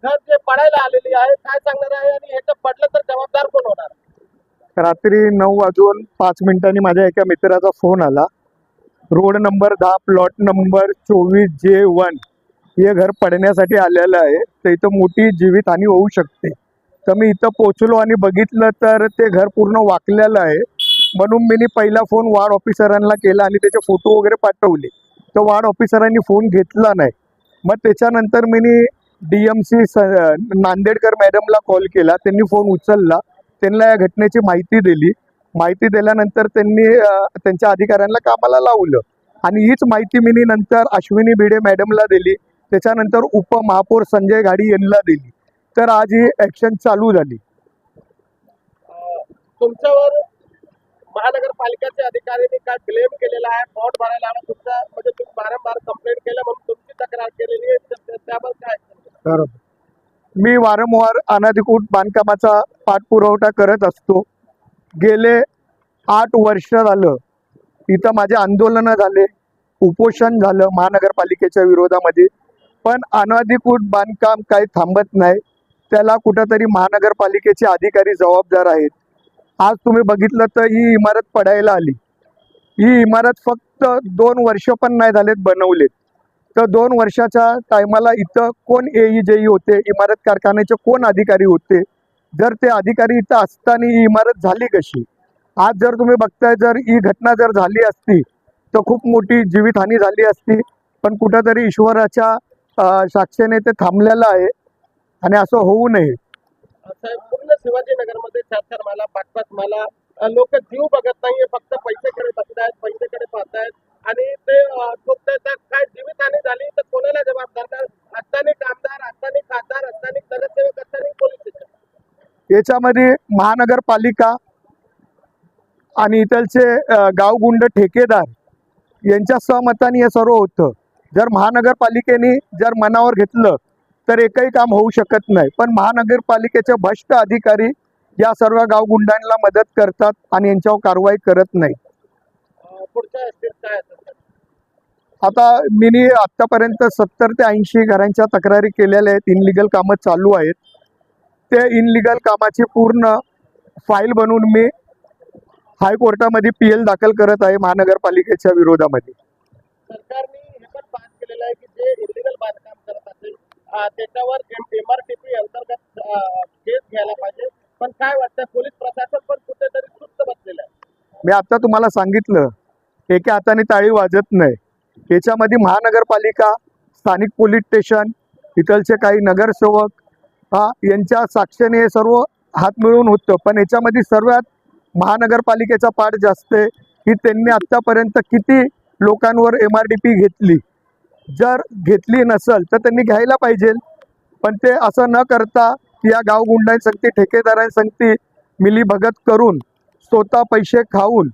घर जे पडायला आलेली आहे, काय सांगणार आहे आणि ह्याचं पडलं तर जबाबदार कोण होणार? रात्री 9:05 माझ्या एका मित्राचा फोन आला. Road number 10 plot number 24J1 हे घर पडण्यासाठी आलेलं आहे. तर इथं मोठी जीवितहानी होऊ शकते. तर मी इथं पोचलो आणि बघितलं तर ते घर पूर्ण वाकलेलं आहे. म्हणून मी पहिला फोन वार्ड ऑफिसरांना केला आणि त्याचे फोटो वगैरे पाठवले. तर वार्ड ऑफिसरांनी फोन घेतला नाही. मग त्याच्यानंतर मी DMC नांदेडकर मॅडमला कॉल केला. त्यांनी फोन उचलला. त्यांना या घटनेची माहिती दिली. माहिती दिल्यानंतर त्यांनी त्यांच्या अधिकाऱ्यांना कामाला लावलं आणि हीच माहिती मी नंतर अश्विनी भिडे मॅडमला दिली. त्याच्यानंतर उपमहापौर संजय घाडी यांना दिली. तर आज ही ॲक्शन चालू झाली. तुमच्यावर महानगरपालिकेचे अधिकाऱ्यांनी काय क्लेम केलेला आहे? बॉन्ड भरायला आला तुमचा, म्हणजे तुम्ही वारंवार कंप्लेंट केलं म्हणून तुमची तक्रार केलेली आहे, त्यावर काय? मी वारंवार अनधिकृत बांधकामाचा पाठपुरवठा करत असतो. गेले 8 वर्ष झालं इथं माझे आंदोलनं झाले, उपोषण झालं महानगरपालिकेच्या विरोधामध्ये. पण अनधिकृत बांधकाम काही थांबत नाही. त्याला कुठंतरी महानगरपालिकेचे अधिकारी जबाबदार आहेत. आज तुम्ही बघितलं तर ही इमारत पडायला आली. ही इमारत फक्त 2 वर्ष पण नाही झालेत बनवलेत. तर 2 वर्षाच्या टायमाला इथं कोण AE होते, इमारत कारखान्याचे कोण अधिकारी होते? जर ते अधिकारी इथं असताना ही इमारत झाली कशी? आज जर तुम्ही बघताय, जर ही घटना जर झाली असती तर खूप मोठी जीवितहानी झाली असती. पण कुठंतरी ईश्वराच्या साक्षीने ते थांबलेलं आहे आणि असं होऊ नये. साहेब, पूर्ण शिवाजीनगरमध्ये 4-4 माला 5-5 माला लोक जीव बघत नाहीये, फक्त पैसेकडे बघतायत, पैसेकडे पाहतायत आणि ते ठोकतायत. काय जीवितहानी झाली तर कोणाला जबाबदार? स्थानिक आमदार, स्थानिक खासदार, स्थानिक नगरसेवक, स्थानिक पोलीस स्टेशन? याच्यामध्ये महानगरपालिका आणि इथलचे गावगुंड ठेकेदार यांच्या सहमताने हे सर्व होतं. जर महानगरपालिकेने जर मनावर घेतलं तर एकही काम होऊ शकत नाही. पण महानगरपालिकेचे भ्रष्ट अधिकारी या सर्व गावगुंडांना मदत करतात आणि यांच्यावर कारवाई करत नाही. पुढच्या स्टेप काय असेल? आता मी आत्तापर्यंत 70 ते 80 घरांच्या तक्रारी केलेल्या आहेत. इनलिगल कामं चालू आहेत. ते इनलिगल कामाची पूर्ण फाईल बनवून मी हायकोर्टामध्ये PL दाखल करत आहे महानगरपालिकेच्या विरोधामध्ये. सरकारने हे पण पास केलेलं आहे की जे इलिगल बांधकाम करत असेल त्याच्यावर MRTP अंतर्गत केस घ्यायला पाहिजे. पण काय वाटतं, पोलीस प्रशासन पण कुठेतरी सुस्त बसलेलं आहे? मी आता तुम्हाला सांगितलं, एका हाताने टाळी वाजत नाही. याच्यामध्ये महानगरपालिका, स्थानिक पोलीस स्टेशन, इथलचे काही नगरसेवक यांच्या साक्षीने हे सर्व हात मिळून होतं. पण याच्यामध्ये सर्वात महानगरपालिकेचा पाठ जास्त आहे की त्यांनी आत्तापर्यंत किती लोकांवर MRTP घेतली. जर घेतली नसेल तर त्यांनी घ्यायला पाहिजे. पण ते असं न करता या गावगुंडांसंगती, ठेकेदारांसंगती मिलीभगत करून स्वतः पैसे खाऊन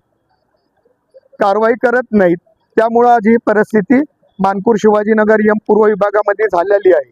कारवाई करत नाहीत. त्यामुळं आज ही परिस्थिती मानपूर शिवाजीनगर पूर्व विभागामध्ये झालेली आहे.